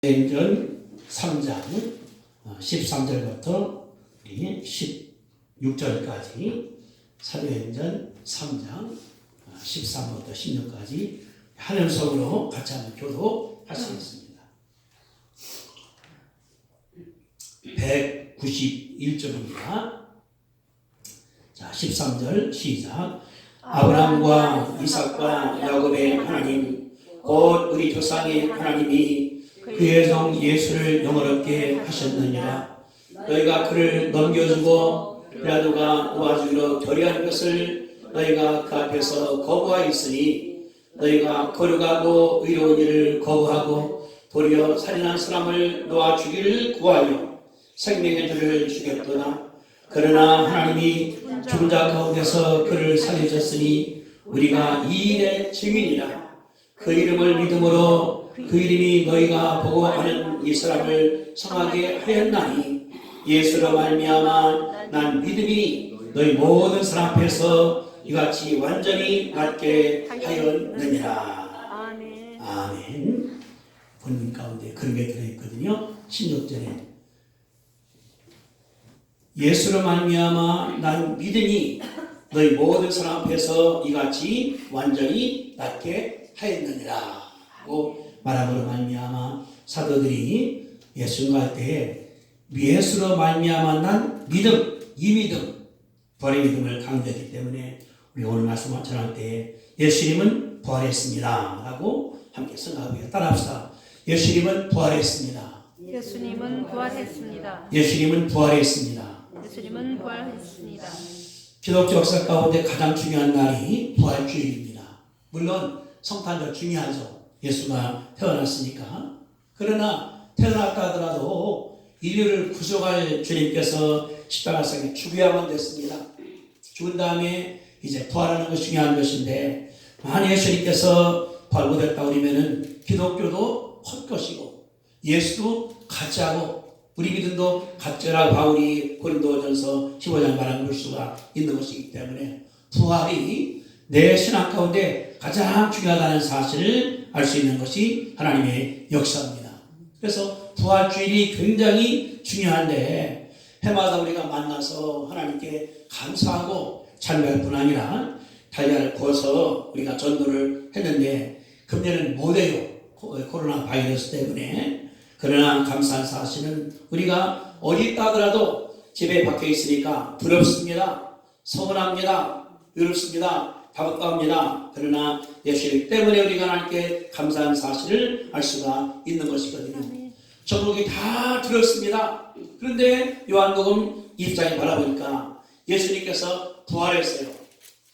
사도행전 3장 13절부터 16절까지 사도행전 3장 13부터 16까지 하늘 속으로 같이 한번 교도할 수 있습니다. 191쪽입니다. 자, 13절 시작. 아브라함과 이삭과 야곱의 하나님 곧 우리 조상의 하나님이 그의 종 예수를 영원롭게 하셨느니라. 너희가 그를 넘겨주고 빌라도가 놓아주기로 결의한 것을 너희가 그 앞에서 거부하였으니 너희가 거룩하고 의로운 일을 거부하고 도리어 살인한 사람을 놓아주기를 구하여 생명의 줄을 주겠도다. 그러나 하나님이 죽은 자 가운데서 그를 살리셨으니 우리가 이 일의 증인이라. 그 이름을 믿음으로 그 이름이 너희가 보고 아는 이 사람을 성하게 하였나니 예수로 말미암아 난 믿음이 너희 모든 사람 앞에서 이같이 완전히 낫게 하였느니라. 아멘. 아멘. 본문 가운데 그런 게 들어있거든요. 16절에 예수로 말미암아 난 믿음이 너희 모든 사람 앞에서 이같이 완전히 낫게 하였느니라 하고 말함으로 말미암아 사도들이 예수님과 할 때에 예수로 말미암아 난 믿음, 이 믿음, 부활의 믿음을 강조했기 때문에 우리 오늘 말씀을 전할 때에 예수님은 부활했습니다 라고 함께 생각하고요. 따라합시다. 예수님은 부활했습니다. 예수님은 부활했습니다. 예수님은 부활했습니다. 예수님은 부활했습니다. 기독교 역사 가운데 가장 중요한 날이 부활주일입니다. 물론 성탄절 중요하죠. 예수가 태어났으니까. 그러나 태어났다 하더라도 인류를 구속할 주님께서 십자가상에 죽여야만 됐습니다. 죽은 다음에 이제 부활하는 것이 중요한 것인데 만약 예수님께서 부활 못했다 그러면은 기독교도 헛것이고 예수도 가짜고 우리 믿음도 가짜라고 바울이 고린도전서 15장 말하는 볼 수가 있는 것이기 때문에 부활이 내 신앙 가운데 가장 중요하다는 사실을 알 수 있는 것이 하나님의 역사입니다. 그래서 부활주일이 굉장히 중요한데 해마다 우리가 만나서 하나님께 감사하고 찬양할 뿐 아니라 달걀을 구워서 우리가 전도를 했는데 금년은 못해요. 코로나 바이러스 때문에. 그러나 감사한 사실은 우리가 어디 있다 하더라도 집에 박혀 있으니까 부럽습니다. 서운합니다. 외롭습니다. 답답합니다. 그러나 예수님 때문에 우리가 하나님께 감사한 사실을 알 수가 있는 것이거든요. 전국이 다 들었습니다. 그런데 요한복음 20장에 바라보니까 예수님께서 부활했어요.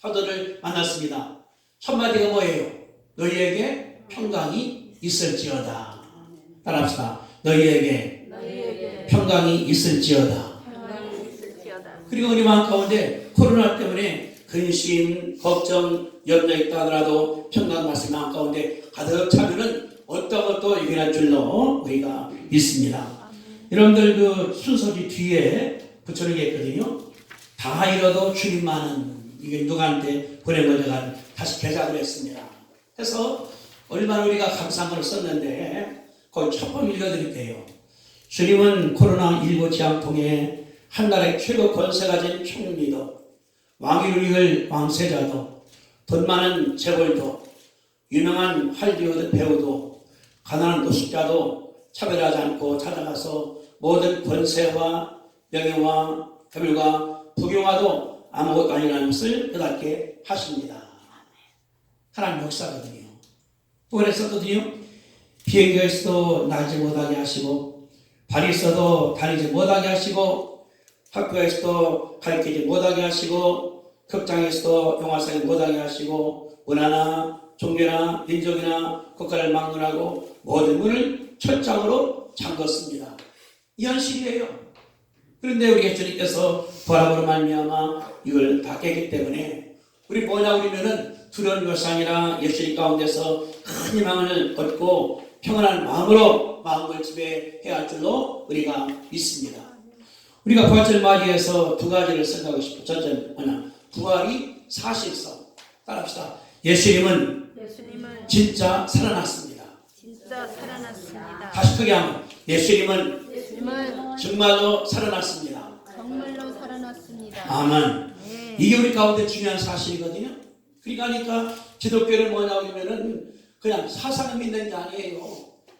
사도를 만났습니다. 첫 마디가 뭐예요? 너희에게 평강이 있을지어다. 따라합시다. 너희에게 평강이 있을지어다. 그리고 우리 마음 가운데 코로나 때문에 근심, 걱정, 염려 있다 하더라도 평강 말씀 마음 가운데 가득 차면은 어떤 것도 유일한 줄로 우리가 믿습니다. 여러분들 그 순서지 뒤에 붙여놓은 게 있거든요. 다 잃어도 주님만은 이게 누구한테 보낸 걸 제가 다시 개작을 했습니다. 그래서 얼마나 우리가 감사한 걸 썼는데 거기 첫 번 읽어드릴게요. 주님은 코로나19 재앙 통해 한나라의 최고 권세 가진 총리도 왕위를 이을 왕세자도 돈 많은 재벌도 유명한 할리우드 배우도 가난한 노숙자도 차별하지 않고 찾아가서 모든 권세와 명예와 괴물과 부경화도 아무것도 아니라는 것을 깨닫게 하십니다. 하나님 역사거든요. 또 그랬었거든요. 비행기가 있어도 날지 못하게 하시고 발이 있어도 다니지 못하게 하시고 학교에서도 가르치지 못하게 하시고 극장에서도 영화상에 못하게 하시고 문화나 종교나 민족이나 국가를 막론하고 모든 문을 철장으로 잠궜습니다. 이 현실이에요. 그런데 우리 주님께서 부활함으로 말미암아 이걸 다 깼기 때문에 우리 뭐냐 우리는 두려운 것이 아니라 예수님 가운데서 큰 희망을 얻고 평안한 마음으로 마음을 지배해야 할 줄로 우리가 믿습니다. 우리가 부활절 맞이해서 두 가지를 생각하고 싶어요. 첫째 뭐냐? 부활이 사실성. 따라합시다. 예수님은 진짜 살아났습니다. 진짜 살아났습니다. 다시 크게 하면 예수님은 예수님은 정말로 살아났습니다. 정말로 살아났습니다. 아멘. 네. 이게 우리 가운데 중요한 사실이거든요. 그러니까 기독교는 뭐냐고 하면은 그냥 사상을 믿는 게 아니에요.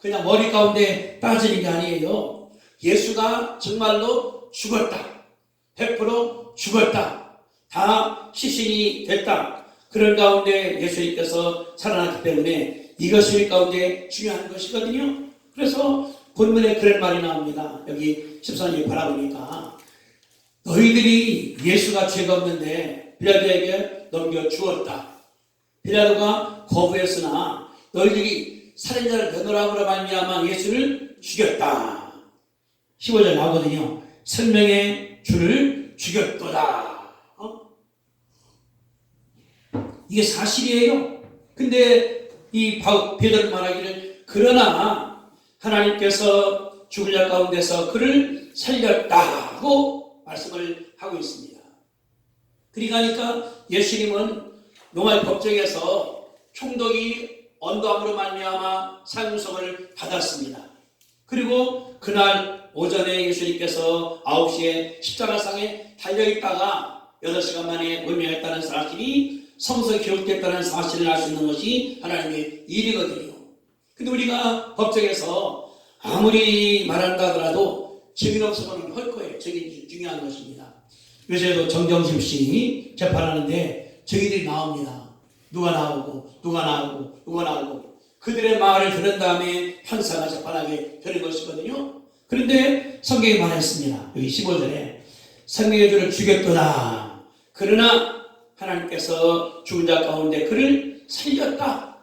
그냥 머리 가운데 빠지는 게 아니에요. 예수가 정말로 죽었다. 100% 죽었다. 다 시신이 됐다. 그런 가운데 예수님께서 살아났기 때문에 이것이 우리 가운데 중요한 것이거든요. 그래서 본문에 그런 말이 나옵니다. 여기 14절 바라보니까 너희들이 예수가 죄가 없는데 빌라도에게 넘겨주었다. 빌라도가 거부했으나 너희들이 살인자를 내놓으라고 말미암아 예수를 죽였다. 15절 나오거든요. 생명의 주를 죽였도다. 이게 사실이에요. 근데 이 베드로 말하기를 그러나 하나님께서 죽은 자 가운데서 그를 살렸다고 말씀을 하고 있습니다. 그러니까 예수님은 로마 법정에서 총독이 언도함으로 말미암아 상속을 받았습니다. 그리고 그날 오전에 예수님께서 9시에 십자가상에 달려있다가 8시간 만에 운명했다는 사실이 성서에 기록됐다는 사실을 알 수 있는 것이 하나님의 일이거든요. 근데 우리가 법정에서 아무리 말한다 하더라도 증인 없으면 할 거예요. 증인이 중요한 것입니다. 요새도 정경심 씨 재판하는데 증인들이 나옵니다. 누가 나오고 그들의 말을 들은 다음에 판사가 재판하게 되는 것이거든요. 그런데 성경이 말했습니다. 여기 15절에 생명의 주를 죽였도다. 그러나 하나님께서 죽은 자 가운데 그를 살렸다.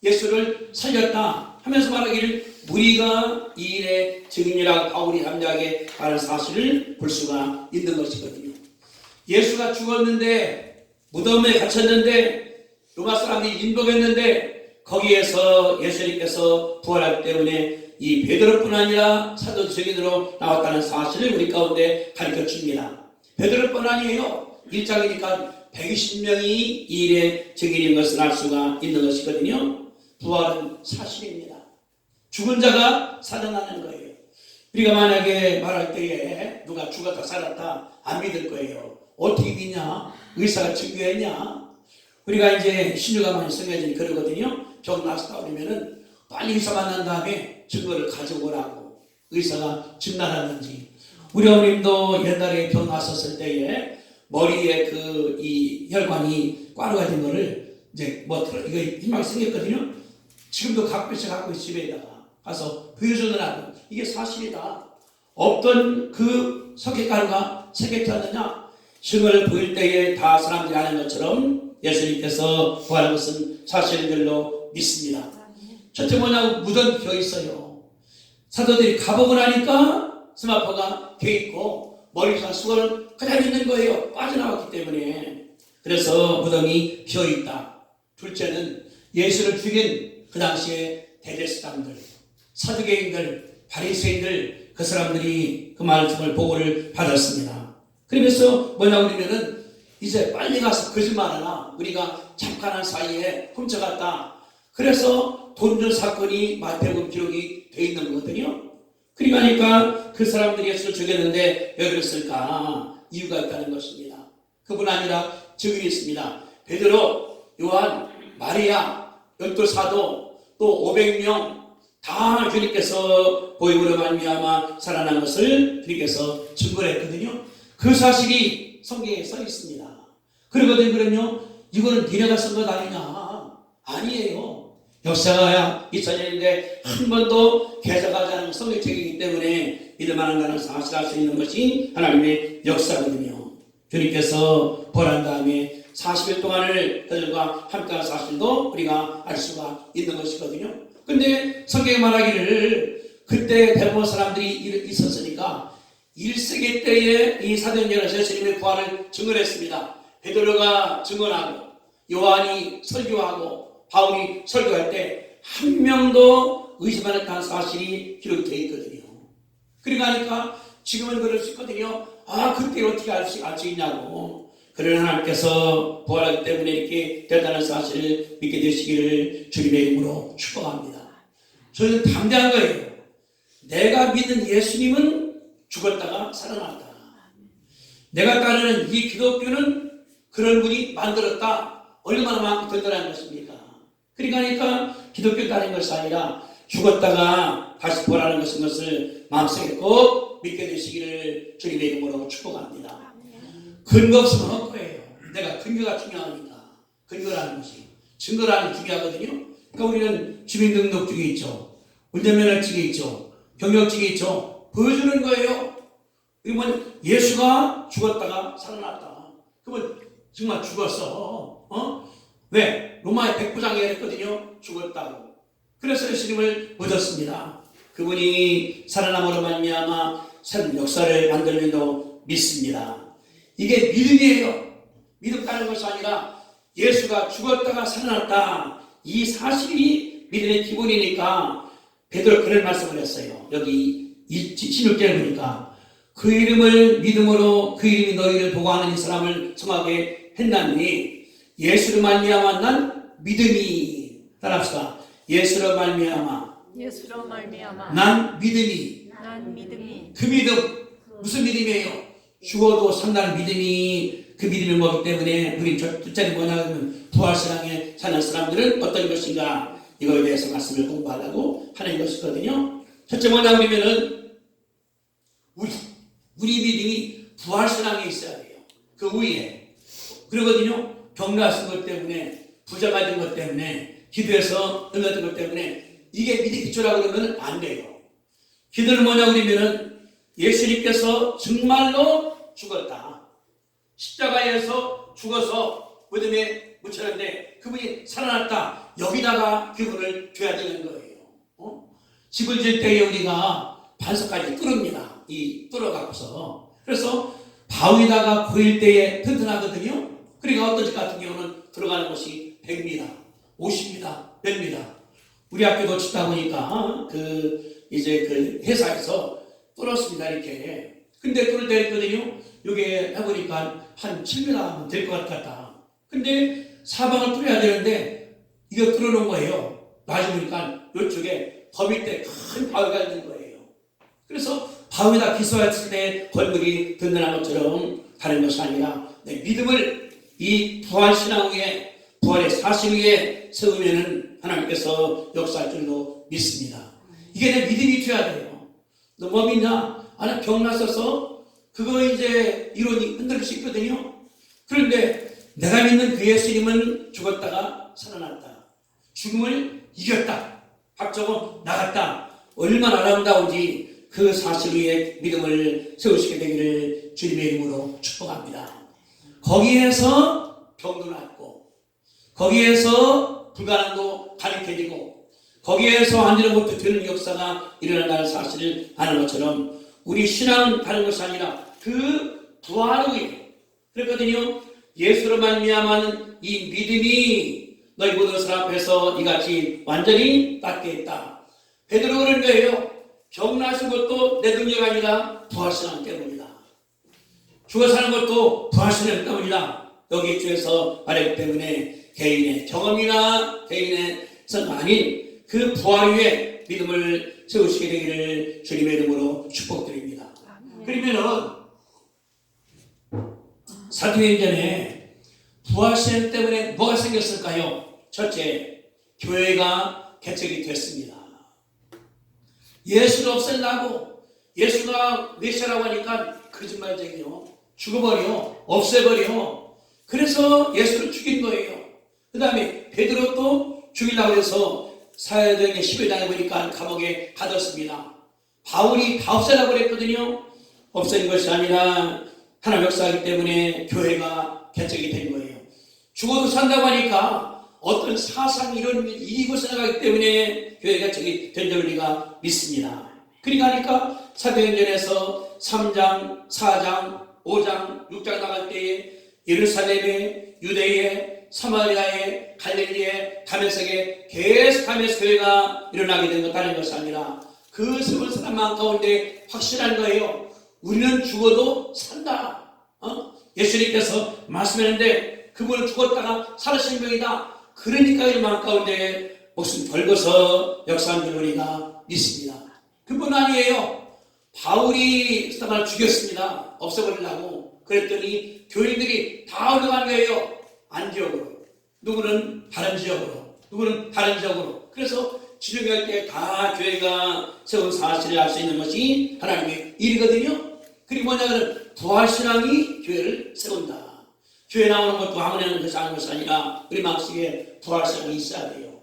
예수를 살렸다 하면서 말하기를 우리가 이 일의 증인이라고 바울이 담대하게 말하는 사실을 볼 수가 있는 것이거든요. 예수가 죽었는데 무덤에 갇혔는데 로마 사람들이 인복했는데 거기에서 예수님께서 부활하기 때문에 이 베드로뿐 아니라 사도 증인으로 나왔다는 사실을 우리 가운데 가르쳐 줍니다. 베드로뿐 아니에요. 1장이니까 120명이 이 일의 증인인 것을 알 수가 있는 것이거든요. 부활은 사실입니다. 죽은 자가 살아나는 거예요. 우리가 만약에 말할 때에 누가 죽었다 살았다 안 믿을 거예요. 어떻게 믿냐? 의사가 증거했냐? 우리가 이제 신유가 많이 성해지니 그러거든요. 병 났다 그러면은 빨리 의사 만난 다음에 증거를 가지고 오라고. 의사가 증난하는지. 우리 어머님도 옛날에 병 났었을 때에 머리에 이 혈관이 꽈루가 된 거를 이제 이거 희망이 생겼거든요. 지금도 갖고 있어 집에다가 가서 보여주느라고. 이게 사실이다. 없던 그 석회가루가 생겼지 증거를 보일 때에 다 사람들이 아는 것처럼 예수님께서 구하는 것은 사실인 줄로 믿습니다. 첫째 뭐냐고 무덤 비어 있어요. 사도들이 가보고 나니까 스마퍼가 비어 있고 머리가 수건은 그냥 있는 거예요. 빠져나왔기 때문에. 그래서 무덤이 비어 있다. 둘째는 예수를 죽인 그 당시에 대제사장들, 사두개인들, 바리새인들 그 사람들이 그 말씀을 보고를 받았습니다. 그러면서 뭐냐고 그러면은 이제 빨리 가서 거짓말하나 우리가 잠깐 한 사이에 훔쳐갔다. 그래서 돈 준 사건이 마태복음 기록이 돼 있는 거거든요. 그러니까 그 사람들이 예수를 죽였는데 왜 그랬을까? 이유가 있다는 것입니다. 그뿐 아니라 증인이 있습니다. 베드로, 요한, 마리아, 12사도 또 500명 다 주님께서 보임으로 말미암아 살아난 것을 주님께서 증거를 했거든요. 그 사실이 성경에 써 있습니다. 그러거든요. 이거는 니네가 쓴 것 아니냐? 아니에요. 역사가 2000년인데 한 번도 개정하지 않은 성경책이기 때문에 믿을 만한다는 사실을 알 수 있는 것이 하나님의 역사거든요. 주님께서 부활한 다음에 40일 동안을 그들과 함께한 사실도 우리가 알 수가 있는 것이거든요. 근데 성경이 말하기를 그때 대부분 사람들이 있었으니까 1세기 때에 이 사도행전에서 예수님의 부활을 증언했습니다. 베드로가 증언하고 요한이 설교하고 바울이 설교할 때 한 명도 의심 안 했다는 사실이 기록되어 있거든요. 그러니까 지금은 그럴 수 있거든요. 그때 어떻게 알 수 있냐고. 그러나 하나님께서 부활하기 때문에 이렇게 됐다는 사실을 믿게 되시기를 주님의 이름으로 축복합니다. 저희는 담대한 거예요. 내가 믿은 예수님은 죽었다가 살아났다. 내가 따르는 이 기독교는 그런 분이 만들었다. 얼마나 많고 든든한 것입니까? 그러니까 기독교 따르는 것이 아니라 죽었다가 다시 부활하는 것을 마음속에 꼭 믿게 되시기를 주님의 이름으로 축복합니다. 근거 없으면 헛거예요. 내가 근거가 중요하니까. 근거라는 것이. 증거라는 게 중요하거든요. 그러니까 우리는 주민등록증이 있죠. 운전면허증이 있죠. 경력증이 있죠. 보여주는 거예요. 그러면 예수가 죽었다가 살아났다. 그러면 정말 죽었어. 왜? 로마의 백부장이 그랬거든요. 죽었다고. 그래서 예수님을 믿었습니다. 그분이 살아남으로 말미암아 새로운 역사를 만들면도 믿습니다. 이게 믿음이에요. 믿음 따는 것이 아니라 예수가 죽었다가 살아났다. 이 사실이 믿음의 기본이니까 베드로 그런 말씀을 했어요. 여기 16절에 보니까 그 이름을 믿음으로 그 이름이 너희를 보고하는 이 사람을 성하게 했나니 예수로 말미암아 난 믿음이 따라합시다. 예수로 말미암아 난 믿음이 그 믿음 무슨 믿음이에요? 죽어도 산다는 믿음이 그 믿음을 먹기 때문에 우리 첫째는 뭐냐 하면 부활신앙에 사는 사람들은 어떤 것인가 이거에 대해서 말씀을 공부하려고 하는 것이거든요. 첫째 뭐냐 그러면은 우리 믿음이 부활신앙에 있어야 돼요. 그 위에 그러거든요. 병나신 것 때문에 부자가 된 것 때문에 기도해서 응답된 것 때문에 이게 믿음 기초라고 그러면 안 돼요. 기도는 뭐냐 그러면은 예수님께서 정말로 죽었다. 십자가에서 죽어서 무덤에 묻혔는데 그분이 살아났다. 여기다가 그분을 줘야 되는 거예요. 집을 질 때에 우리가 반석까지 뚫습니다. 이 뚫어갖고서. 그래서 바위다가 고일 때에 튼튼하거든요. 그러니까 어떤 집 같은 경우는 들어가는 것이 100m, 50m, 100m. 우리 학교도 짓다 보니까 이제 그 회사에서 뚫었습니다. 이렇게. 근데 뚫을 때 했거든요. 이게 해보니까 한 7m 될 것 같다. 근데 사방을 뚫어야 되는데 이거 뚫어놓은 거예요. 나중에 보니까 이쪽에 더 밑에 큰 바위가 있는 거예요. 그래서 바위에다 기소했을 때 건물이 든든한 것처럼 다른 것이 아니라 내 믿음을 이 부활신앙 위에 부활의 사실 위에 세우면은 하나님께서 역사할 줄로 믿습니다. 이게 내 믿음이 돼야 돼요. 너 뭐 믿냐? 아니 병 났어서 그거 이제 이론이 흔들릴 수 있거든요. 그런데 내가 믿는 그 예수님은 죽었다가 살아났다. 죽음을 이겼다. 박정호 나갔다. 얼마나 아름다운지 그 사실 위에 믿음을 세우시게 되기를 주님의 이름으로 축복합니다. 거기에서 병도 낫고 거기에서 불가능도 가능해지고 거기에서 앉는 것도 되는 역사가 일어난다는 사실을 아는 것처럼 우리 신앙은 다른 것이 아니라 그 부활 후에 그랬거든요. 예수로 말미암아는 이 믿음이 너희 모든 사람 앞에서 이같이 완전히 닿게 했다. 베드로 그런 거예요. 병 나신 것도 내 능력이 아니라 부활신앙 때문이다. 죽어 사는 것도 부활신앙 때문이다. 여기 주에서 말했기 때문에 개인의 경험이나 개인의 선 아닌 그 부활 위에 믿음을 세우시게 되기를 주님의 이름으로 축복드립니다. 그러면은 사도행전에 부활신 때문에 뭐가 생겼을까요? 첫째, 교회가 개척이 됐습니다. 예수를 없애려고 예수가 메시아라고 하니까 거짓말쟁이요. 죽어버려. 없애버려. 그래서 예수를 죽인 거예요. 그 다음에 베드로도 죽이려고 해서 사도행전 11장에 보니까 감옥에 가뒀습니다. 바울이 다 없애라고 그랬거든요. 없애는 것이 아니라 하나님 역사하기 때문에 교회가 개척이 된 거예요. 죽어도 산다고 하니까 어떤 사상 이런 이익을 생각하기 때문에 교회가 개척이 된 줄 우리가 믿습니다. 그러니까 사도행전에서 3장, 4장, 5장, 6장 나갈 때에 예루살렘에, 유대에, 사마리아에, 갈릴리에, 다메섹에 계속하면서 교회가 일어나게 된 것 다른 것이 아니라 그 세월 사람 가운데 확실한 거예요. 우리는 죽어도 산다. 예수님께서 말씀했는데 그분은 죽었다가 살아신 분이다. 그러니까 이 마음 가운데 목숨 걸고서 역사한 줄 우리가 믿습니다. 그뿐 아니에요. 바울이 스테반을 죽였습니다. 없애버리려고. 그랬더니 교인들이 다 올라간 거예요. 안디옥으로. 누구는 다른 지역으로, 누구는 다른 지역으로. 그래서 지중할 때 다 교회가 세운 사실을 알 수 있는 것이 하나님의 일이거든요. 그리고 뭐냐면 부활신앙이 교회를 세운다. 교회 나오는 것도 아무나 하는 것이 아닌 것이 아니라 우리 마음속에 부활신앙이 있어야 돼요.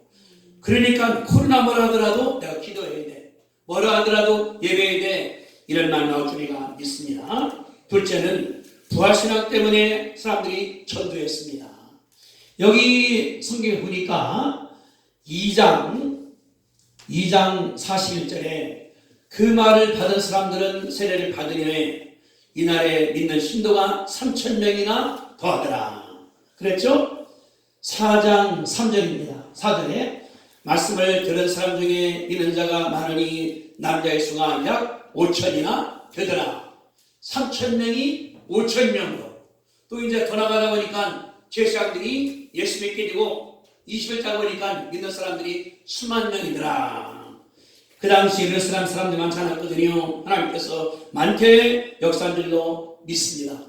그러니까 코로나 뭐라 하더라도 내가 기도해야 돼. 뭐라 하더라도 예배해야 돼. 이런 말 나올 줄 우리가 믿습니다. 둘째는 부활신앙 때문에 사람들이 전도했습니다. 여기 성경에 보니까 2장 41절에 그 말을 받은 사람들은 세례를 받으니 이날에 믿는 신도가 3,000명이나 더하더라. 그랬죠? 4장 3절입니다. 4절에 말씀을 들은 사람 중에 믿는 자가 많으니 남자의 수가 약 5,000이나 되더라. 3,000명이 5,000명으로. 또 이제 더 나가다 보니까 제사장들이 예수 믿게 되고 20일자 보니까 믿는 사람들이 수만 명이더라. 그 당시 예루살렘 사람들이 많지 않았거든요. 하나님께서 많게 역사한 줄로 믿습니다.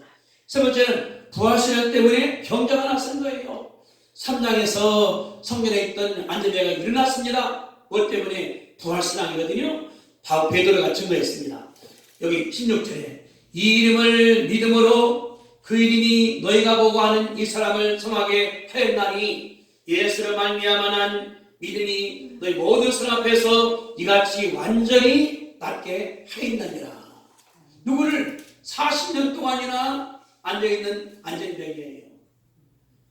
세 번째는 부활신앙 때문에 병자가 났은 거예요. 3장에서 성전에 있던 안전자가 일어났습니다. 뭐 때문에? 부활신앙이거든요. 바로 베드로가 증거했습니다. 여기 16절에 이 이름을 믿음으로 그 이름이 너희가 보고 하는 이 사람을 성하게 하였나니 예수를 말미암아 난 믿음이 너희 모든 사람 앞에서 이같이 완전히 낫게 하였느니라. 누구를 40년 동안이나 앉아있는 안전병이에요.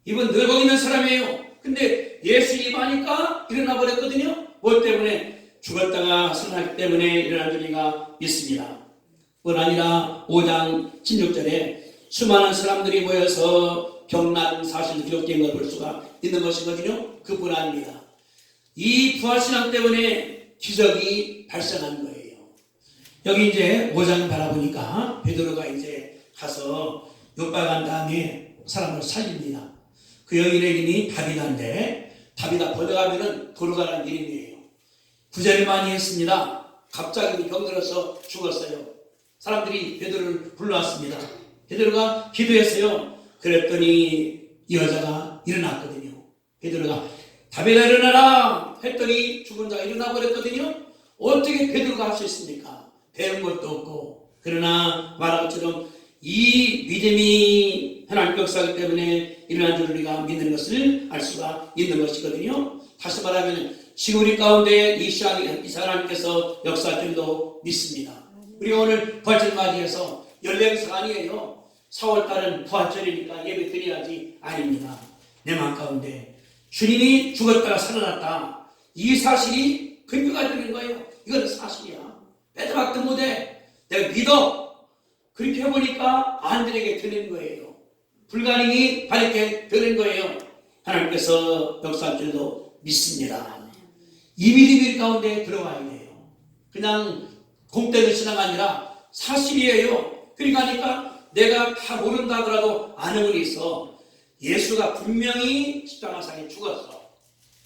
이분 늙어 있는 사람이에요. 근데 예수 입하니까 일어나 버렸거든요. 뭐 때문에? 죽었다가 살아났기 때문에 일어난 줄이가 믿습니다. 뿐 아니라 5장 16절에 수많은 사람들이 모여서 병난 사실도 기록된 걸 볼 수가 있는 것이거든요. 그뿐 아닙니다. 이 부활신앙 때문에 기적이 발생한 거예요. 여기 이제 5장 바라보니까 베드로가 이제 가서 욕박한 다음에 사람을 살립니다. 그 여인의 이름이 다비다인데 다비다 번역하면은 도르가라는 이름이에요. 구제를 많이 했습니다. 갑자기 병들어서 죽었어요. 사람들이 베드로를 불러왔습니다. 베드로가 기도했어요. 그랬더니 이 여자가 일어났거든요. 베드로가 다비다 일어나라 했더니 죽은 자가 일어나 버렸거든요. 어떻게 베드로가 할 수 있습니까? 배운 것도 없고. 그러나 말한 것처럼 이 믿음이 하나님 역사이기 때문에 일어난 줄 우리가 믿는 것을 알 수가 있는 것이거든요. 다시 말하면 지금 우리 가운데 이 하나님께서 역사할 줄도 믿습니다. 우리 오늘 부활절 맞이해서 연례행사가 아니에요. 4월달은 부활절이니까 예배 드려야지 아닙니다. 내 마음 가운데 주님이 죽었다가 살아났다. 이 사실이 근거가 되는 거예요. 이건 사실이야. 빼도박도 못해. 내가 믿어. 그렇게 해보니까 안들에게 드는 거예요. 불가능이 바르게 되는 거예요. 하나님께서 역사할 줄도 믿습니다. 이 믿음이 가운데 들어와야 돼요. 그냥 공대는 신앙이 아니라 사실이에요. 그러니까 내가 다 모른다 하더라도 아는 건 있어. 예수가 분명히 십자가상에 죽었어.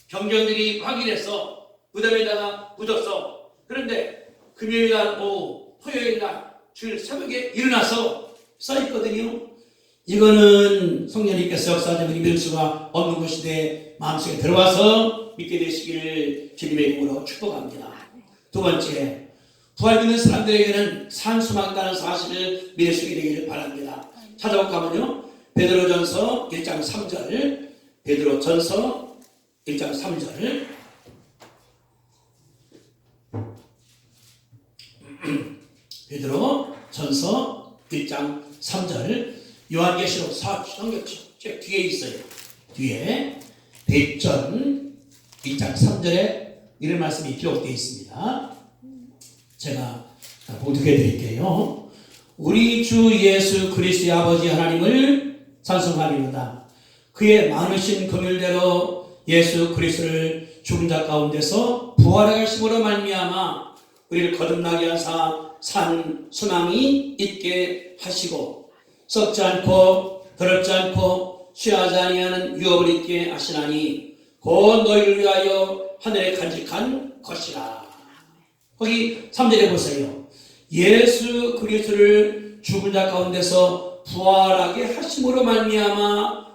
경전들이 확인해서 무덤에다가 묻었어. 그런데 금요일날 오후, 토요일날, 주일 새벽에 일어나서 써있거든요. 이거는 성령님께서 역사하는 믿을 수가 없는 것인데 마음속에 들어와서 믿게 되시기를 주님의 이름으로 축복합니다. 두 번째, 부활 믿는 사람들에게는 산수망다는 사실을 믿을 수 있게 되기를 바랍니다. 찾아볼까면요. 베드로전서 1장 3절, 베드로전서 1장 3절. 베드로전서 1장 3절. 요한계시록 4장 뒤에 있어요. 뒤에 대전 1장 3절에 이런 말씀이 기록되어 있습니다. 제가 보도해 드릴게요. 우리 주 예수 그리스도의 아버지 하나님을 찬송하리로다. 그의 많으신 긍휼대로 예수 그리스도를 죽은 자 가운데서 부활의 하심으로 말미암아 우리를 거듭나게 하사 산 소망이 있게 하시고 썩지 않고 더럽지 않고 취하지 아니하는 유업을 있게 하시나니 곧 너희를 위하여 하늘에 간직한 것이라. 거기 3절에 보세요. 예수 그리스도를 죽은 자 가운데서 부활하게 하심으로 말미암아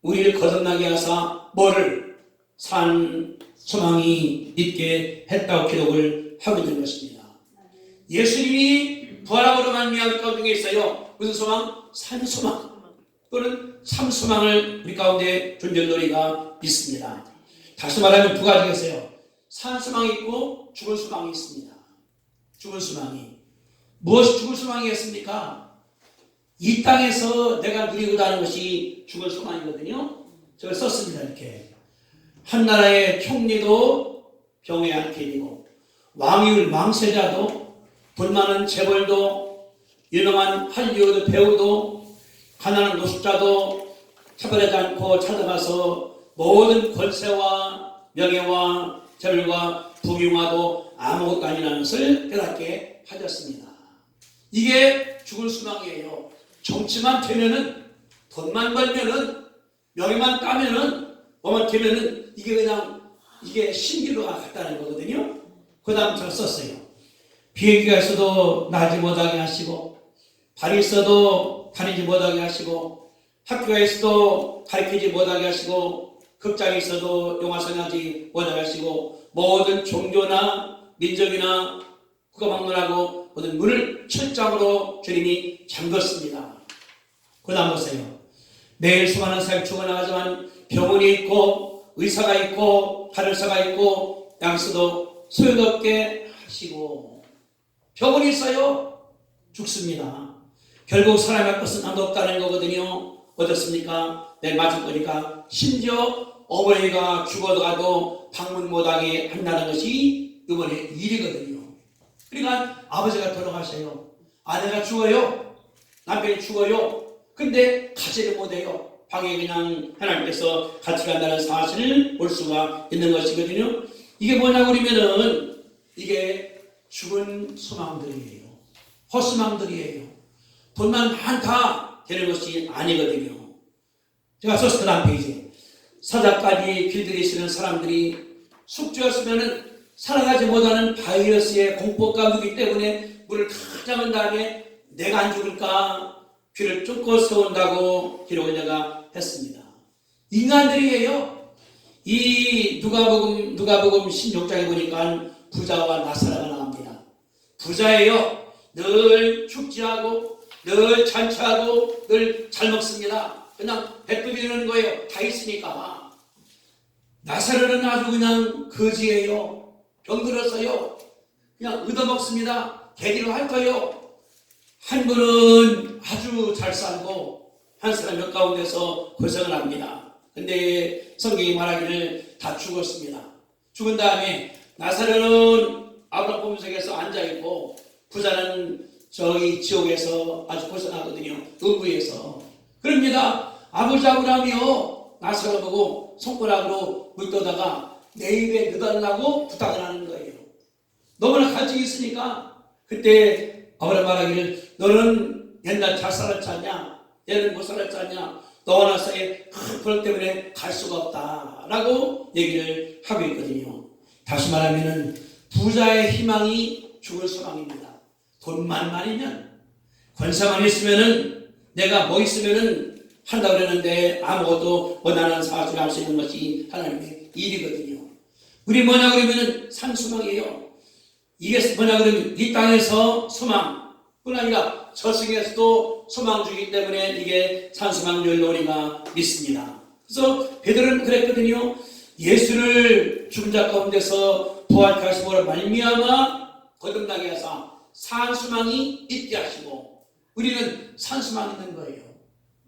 우리를 거듭나게 하사 뭐를 산 소망이 있게 했다고 기록을 하고 있는 것입니다. 예수님이 부활함으로 말미암아 우리 가운데 있어요. 무슨 소망? 산 소망 또는 참 소망을 우리 가운데 존재하는 우리가 있습니다. 다시 말하면 두 가지가 있어요. 산 소망이 있고 죽은 소망이 있습니다. 죽은 소망이 무엇이 죽은 소망이겠습니까? 이 땅에서 내가 누리고 다니는 것이 죽은 소망이거든요. 제가 썼습니다. 이렇게 한 나라의 총리도 병에 안기고 왕이울 망세자도 돈 많은 재벌도 유명한 할리우드 배우도 가난한 노숙자도 차별하지 않고 찾아가서 모든 권세와 명예와 재물과 부귀영화도 아무것도 아니라는 것을 깨닫게 하셨습니다. 이게 죽을 소망이에요. 정치만 되면은 돈만 벌면은 명예만 따면은 뭐만 되면은 이게 그냥 이게 신기로 같다는 거거든요. 그 다음 제가 썼어요. 비행기가 있어도 나지 못하게 하시고 발이 있어도 다니지 못하게 하시고 학교가 있어도 가르치지 못하게 하시고 극장에 있어도 영화 상영하지 못하게 하시고 모든 종교나 민족이나 국가방문하고 모든 문을 철장으로 주님이 잠궜습니다. 그 다음 보세요. 매일 수많은 사람이 죽어나가지만 병원이 있고 의사가 있고 간호사가 있고 양수도 소용없게 하시고 병원이 있어요. 죽습니다. 결국 사람의 것은 아무도 없다는 거거든요. 어떻습니까? 내일 맞을 거니까 심지어 어머니가 죽어가도 방문 못하게 한다는 것이 이번에 일이거든요. 그러니까 아버지가 돌아가셔요. 아내가 죽어요. 남편이 죽어요. 근데 가지를 못해요. 방에 그냥 하나님께서 같이 간다는 사실을 볼 수가 있는 것이거든요. 이게 뭐냐고 그러면은 이게 죽은 소망들이에요. 헛소망들이에요. 돈만 많다 되는 것이 아니거든요. 제가 썼을 때 다음 페이지. 사자까지 길들이 있는 사람들이 숙주였으면은 살아가지 못하는 바이러스의 공포가 누기 때문에 문을 탁 잠은 다음에 내가 안 죽을까 귀를 쫓고 세운다고 기록을 내가 했습니다. 인간들이에요. 이 누가복음 16장에 보니까 부자와 나사라가 나옵니다. 부자예요. 늘 축제하고 늘 잔치하고 늘 잘 먹습니다. 그냥 배불리는 거예요. 다 있으니까. 나사로는 아주 그냥 거지예요. 병들었어요. 그냥 얻어먹습니다. 개기로 할 거예요. 한 분은 아주 잘 살고 한 사람 몇 가운데서 고생을 합니다. 근데 성경이 말하기를 다 죽었습니다. 죽은 다음에 나사로는 아브라함 보문석에서 앉아있고 부자는 저기 지옥에서 아주 고생하거든요. 음부에서. 그럽니다. 아버지 아브라함이요. 나사로 보고 손가락으로 물떠다가 내 입에 넣어달라고 부탁을 하는 거예요. 너무나 갈증이 있으니까 그때 아브라함 말하기를 너는 옛날 잘 살았지 않냐? 얘는 못 살았지 않냐? 너와 나 사이에 큰 불 때문에 갈 수가 없다 라고 얘기를 하고 있거든요. 다시 말하면 부자의 희망이 죽을 소망입니다. 돈만 많으면 권세만 있으면은 내가 뭐 있으면은 한다고 그러는데 아무것도 원하는 사실을 할 수 있는 것이 하나님의 일이거든요. 우리 뭐냐 그러면은 산소망이에요. 이게 뭐냐 그러면 이 땅에서 소망 뿐 아니라 저승에서도 소망 주기 때문에 이게 산소망률로 우리가 믿습니다. 그래서 베드로는 그랬거든요. 예수를 죽은 자 가운데서 부활케 하심으로 말미암아 거듭나게 하사 산소망이 있게 하시고 우리는 산소망이 있는 거예요.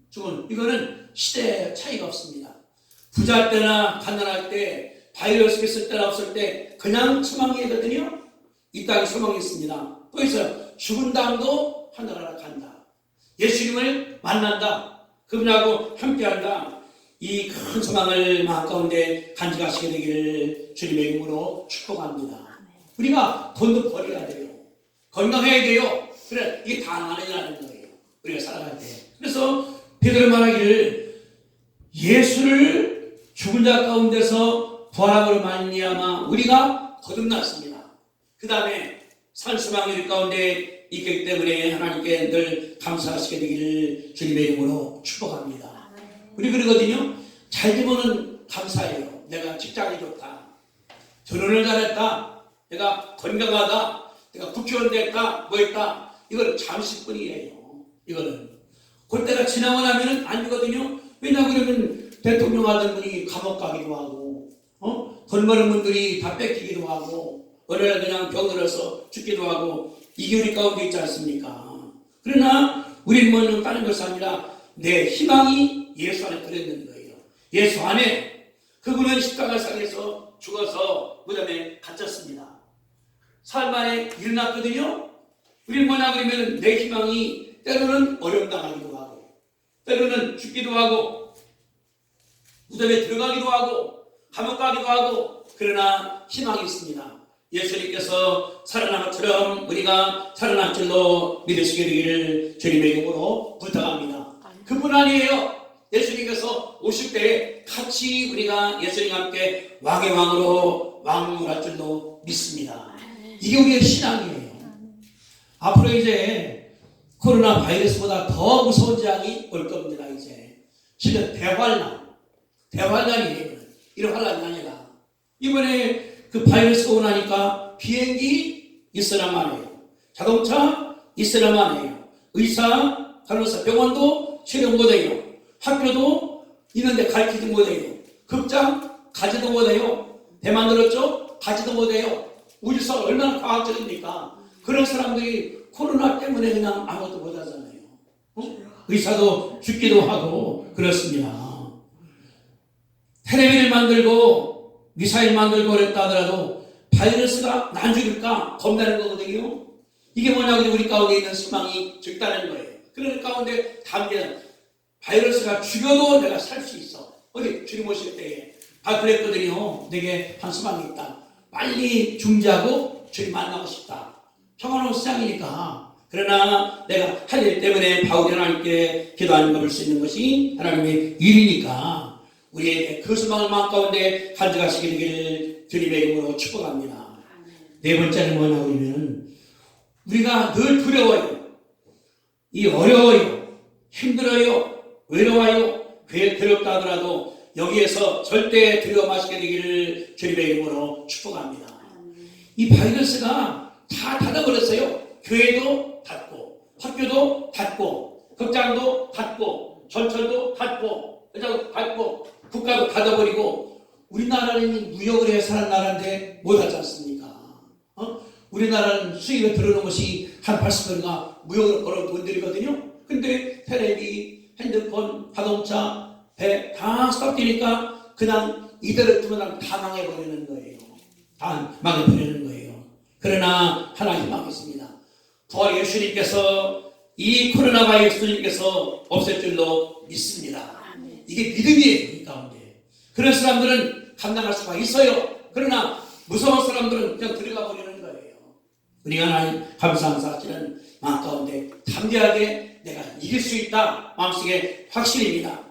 죽은 이거는 시대의 차이가 없습니다. 부자 때나 가난할 때 바이러스 있을 때나 없을 때 그냥 소망이거든요. 이 땅에 소망이 있습니다. 또 있어요. 죽은 다음도 하늘나라 간다. 예수님을 만난다. 그분하고 함께한다. 이 큰 소망을 마음 가운데 간직하시게 되기를 주님의 이름으로 축복합니다. 우리가 돈도 벌어야 돼요. 건강해야 돼요. 그래 이게 다 나눠야하는 거예요. 우리가 살아갈 때. 그래서 베드로 말하기를 예수를 죽은 자 가운데서 부활함으로 말미암아 우리가 거듭났습니다. 그 다음에 산수방일 가운데 있기 때문에 하나님께 늘 감사하시게 되기를 주님의 이름으로 축복합니다. 우리 그러거든요. 잘 되면은 감사해요. 내가 직장이 좋다, 결혼을 잘했다, 내가 건강하다, 내가 국회의원 뭐 했다. 이건 잠시뿐이에요. 이거는 그때가 지나고 나면은 아니거든요. 왜냐 그러면 대통령 하던 분이 감옥 가기도 하고, 돈 버는 분들이 다 뺏기기도 하고, 어느 날 그냥 병들어서 죽기도 하고, 이게 우리 가운데 있지 않습니까? 그러나 우리는 뭐는 다른 것이 아니라 내 희망이 예수 안에 들어있는 거예요. 예수 안에. 그분은 십자가상에서 죽어서 무덤에 갇혔습니다. 삶 안에 일어났거든요. 우리는 뭐냐 그러면 내 희망이 때로는 어려움당하기도 하고, 때로는 죽기도 하고, 무덤에 들어가기도 하고, 감옥 가기도 하고, 그러나 희망이 있습니다. 예수님께서 살아난 것처럼 우리가 살아난 줄로 믿으시게 되기를 주님의 이름으로 부탁합니다. 그뿐 아니에요. 예수님께서 오실 때 같이 우리가 예수님과 함께 왕의 왕으로 왕노할 줄로 믿습니다. 이게 우리의 신앙이에요. 앞으로 이제 코로나 바이러스보다 더 무서운 재앙이 올 겁니다. 이제 실은 대환란이에요. 이런 환란이 아니라 이번에 그 바이러스가 오나니까 비행기 있어야만 해요. 자동차 있어야만 해요. 의사, 간호사, 병원도 채용 못해요. 학교도 있는데 가르치지 못해요. 극장 가지도 못해요. 배 만들었죠? 가지도 못해요. 우주사가 얼마나 과학적입니까? 그런 사람들이 코로나 때문에 그냥 아무것도 못하잖아요. 의사도 죽기도 하고 그렇습니다. 텔레비를 만들고 미사일 만들고 그랬다 하더라도 바이러스가 난 죽일까 겁나는 거거든요. 이게 뭐냐고 우리 가운데 있는 소망이 적다는 거예요. 그런 가운데 담대한 바이러스가 죽여도 내가 살 수 있어. 어디 주님 오실 때에 그랬거든요. 내게 한 소망이 있다. 빨리 중지하고 주님 만나고 싶다. 평화로운 세상이니까. 그러나 내가 할 일 때문에 바울이 하나님께 기도하는 것을 수 있는 것이 하나님의 일이니까 우리에게 그 소망을 마음 가운데 가져가시게 되기를 주님의 이름으로 축복합니다. 네 번째는 뭐냐고 하면 우리가 늘 두려워요. 이 어려워요. 힘들어요. 외로워요. 괴롭다 하더라도 여기에서 절대 두려워 마시게 되기를 주님의 이름으로 축복합니다. 이 바이러스가 다 닫아버렸어요. 교회도 닫고, 학교도 닫고, 극장도 닫고, 전철도 닫고, 회사도 닫고, 국가도 닫아버리고, 우리나라는 무역을 해야 사는 나라인데 못하지 않습니까? 우리나라는 수입에 들어오는 것이 한 80%가 무역으로 벌어온 돈들이거든요. 근데 텔레비, 핸드폰, 자동차, 배 다 스톱되니까 그냥 이대로 두면 다 망해버리는 거예요. 다 망해버리는 거예요. 그러나 하나 희망이 있습니다. 부활 예수님께서 이 코로나 바이러스님께서 없앨 줄로 믿습니다. 이게 믿음이에요. 이 가운데 그런 사람들은 감당할 수가 있어요. 그러나 무서운 사람들은 그냥 들어가 버리는 거예요. 우리가 하나님 감사하는 마음 가운데 담대하게 내가 이길 수 있다 마음속에 확신입니다.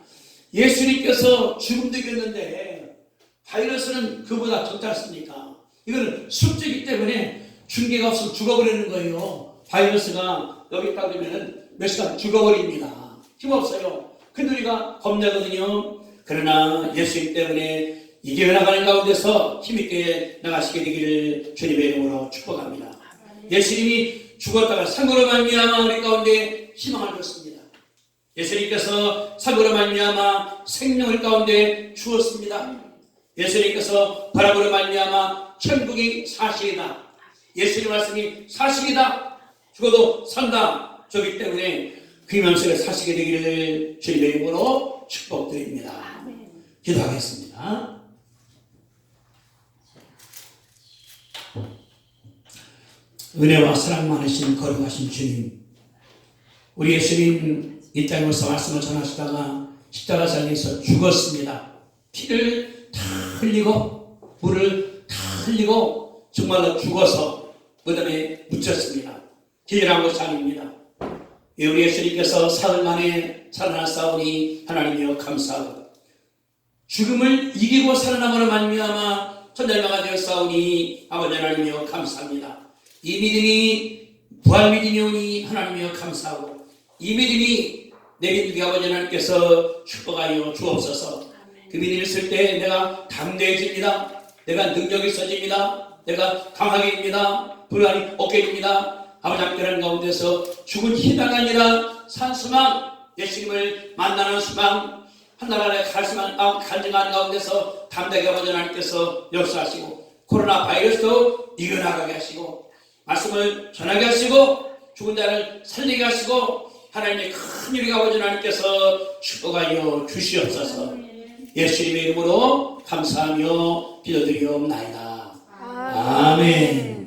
예수님께서 죽음도 이겼는데 바이러스는 그보다 적지 않습니까? 이거는 숙제이기 때문에 중계가 없으면 죽어버리는 거예요. 바이러스가 여기 있다 그러면 몇 시간 죽어버립니다. 힘없어요. 근데 우리가 겁내거든요. 그러나 예수님 때문에 이겨나가는 가운데서 힘있게 나가시게 되기를 주님의 이름으로 축복합니다. 예수님이 죽었다가 상으로 말미암아 우리 가운데 희망을 줬습니다. 예수님께서 상으로 말미암아 생명을 가운데 주었습니다. 예수님께서 바람으로 말미암아 천국이 사실이다. 예수님 말씀이 사실이다. 죽어도 산다. 저기 때문에 그 말씀을 사시게 되기를 주님의 이름으로 축복드립니다. 기도하겠습니다. 은혜와 사랑 많으신 거룩하신 주님, 우리 예수님 이 땅에서 말씀을 전하시다가 십자가상에서 죽었습니다. 피를 다 흘리고 물을 다 흘리고 정말로 죽어서 무덤에 묻혔습니다. 기절한 것이 아닙니다. 우리 예수님께서 사흘 만에 살아나사오니 하나님이여 감사하고 죽음을 이기고 살아남으로 말미암아 천절마가 되었사오니 아버지 하나님이여 감사합니다. 이 믿음이 부활 믿음이오니 하나님이여 감사하고 이 믿음이 내 믿음이 아버지 하나님께서 축복하여 주옵소서. 그 믿음을 쓸 때 내가 담대해집니다. 내가 능력이 있어집니다. 내가 강하게입니다. 불안이 없게 됩니다. 아버지 함께하는 가운데서 죽은 희망이 아니라 산소망 예수님을 만나는 수망 하나님의 갈증한 가운데서 담대하게 아버지 하나님께서 역사하시고 코로나 바이러스도 이겨나가게 하시고 말씀을 전하게 하시고 죽은 자를 살리게 하시고 하나님의 큰 일을 아버지 하나님께서 축복하여 주시옵소서. 예수님의 이름으로 감사하며 기도드리옵나이다. 아멘.